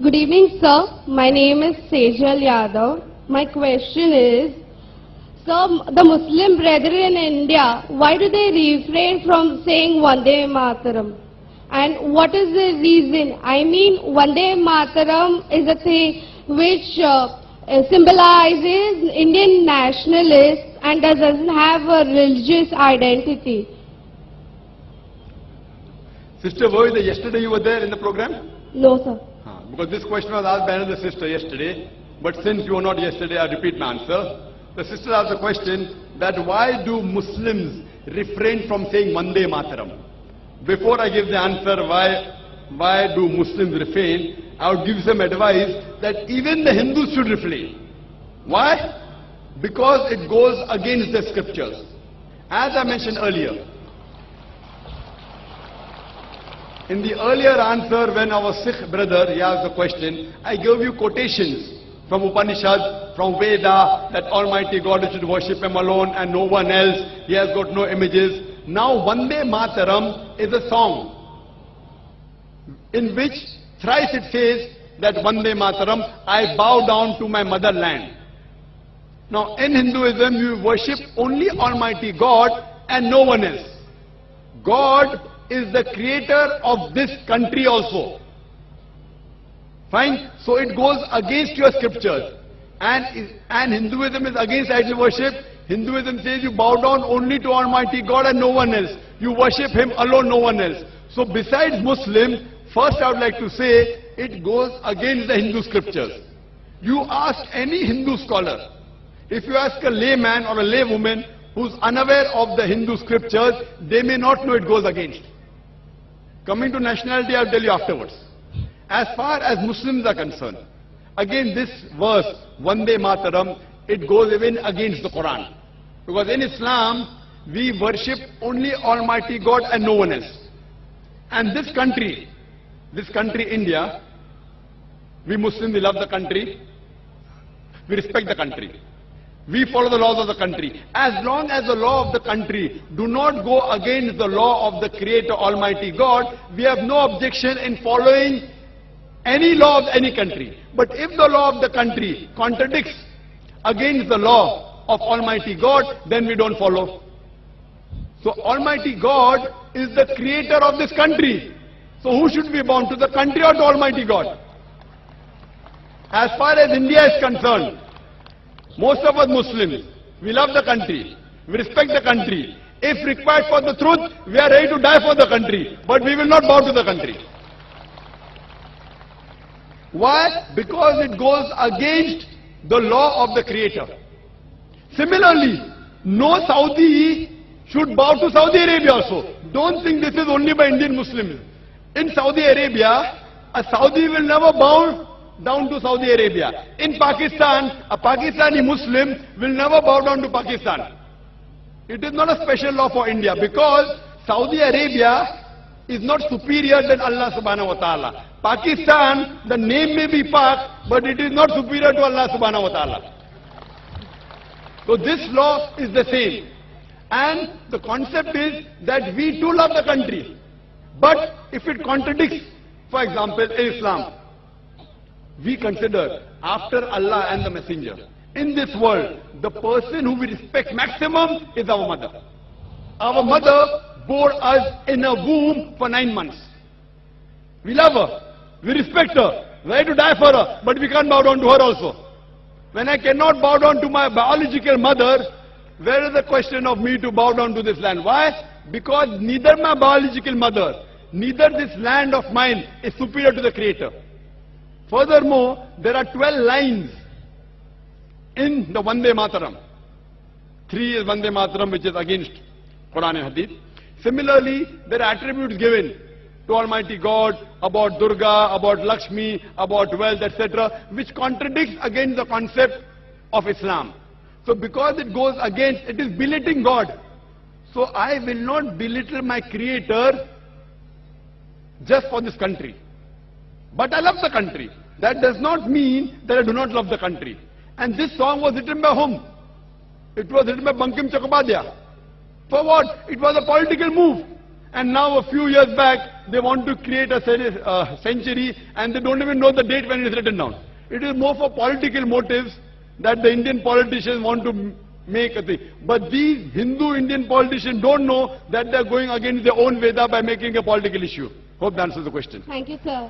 Good evening, sir. My name is Sejal Yadav. My question is, sir, the Muslim brethren in India, why do they refrain from saying Vande Mataram? And what is the reason? I mean, Vande Mataram is a thing which symbolizes Indian nationalists and doesn't have a religious identity. Sister Voida, yesterday you were there in the program? No, sir. Because this question was asked by another sister yesterday, but since you were not yesterday, I repeat my answer. The sister asked the question that why do Muslims refrain from saying Vande Mataram? Before I give the answer why do Muslims refrain, I would give some advice that even the Hindus should refrain. Why? Because it goes against the scriptures. As I mentioned earlier, in the earlier answer, when our Sikh brother he asked the question, I gave you quotations from Upanishad, from Veda, that Almighty God should worship Him alone and no one else. He has got no images. Now Vande Mataram is a song in which thrice it says that Vande Mataram, I bow down to my motherland. Now in Hinduism, you worship only Almighty God and no one else. God is the creator of this country also. Fine? So it goes against your scriptures. And Hinduism is against idol worship. Hinduism says you bow down only to Almighty God and no one else. You worship Him alone, no one else. So besides Muslim, first I would like to say, it goes against the Hindu scriptures. You ask any Hindu scholar, if you ask a layman or a laywoman who's unaware of the Hindu scriptures, they may not know it goes against. Coming to nationality, I'll tell you afterwards. As far as Muslims are concerned, again this verse, Vande Mataram, it goes even against the Quran. Because in Islam, we worship only Almighty God and no one else. And this country, India, we Muslims, we love the country, we respect the country. We follow the laws of the country. As long as the law of the country do not go against the law of the Creator Almighty God, we have no objection in following any law of any country. But if the law of the country contradicts against the law of Almighty God, then we don't follow. So Almighty God is the creator of this country. So who should be bound, to the country or to Almighty God? As far as India is concerned, most of us Muslims, we love the country, we respect the country. If required for the truth, we are ready to die for the country, but we will not bow to the country. Why? Because it goes against the law of the Creator. Similarly, no Saudi should bow to Saudi Arabia also. Don't think this is only by Indian Muslims. In Saudi Arabia, a Saudi will never bow down to Saudi Arabia. In Pakistan, a Pakistani Muslim will never bow down to Pakistan. It is not a special law for India, because Saudi Arabia is not superior than Allah subhanahu wa ta'ala. Pakistan, the name may be Pak, but it is not superior to Allah subhanahu wa ta'ala. So this law is the same. And the concept is that we too love the country. But if it contradicts, for example, Islam, we consider after Allah and the Messenger, in this world, the person who we respect maximum is our mother. Our mother bore us in a womb for 9 months. We love her, we respect her, we are ready to die for her, but we can't bow down to her also. When I cannot bow down to my biological mother, where is the question of me to bow down to this land? Why? Because neither my biological mother, neither this land of mine is superior to the Creator. Furthermore, there are 12 lines in the Vande Mataram. 3 is Vande Mataram, which is against Quran and Hadith. Similarly, there are attributes given to Almighty God about Durga, about Lakshmi, about wealth, etc., which contradicts against the concept of Islam. So because it goes against, it is belittling God. So I will not belittle my Creator just for this country. But I love the country. That does not mean that I do not love the country. And this song was written by whom? It was written by Bankim Chakrabarty. For what? It was a political move. And now a few years back, they want to create a century and they don't even know the date when it is written down. It is more for political motives that the Indian politicians want to make a thing. But these Hindu Indian politicians don't know that they are going against their own Veda by making a political issue. Hope that answers the question. Thank you, sir.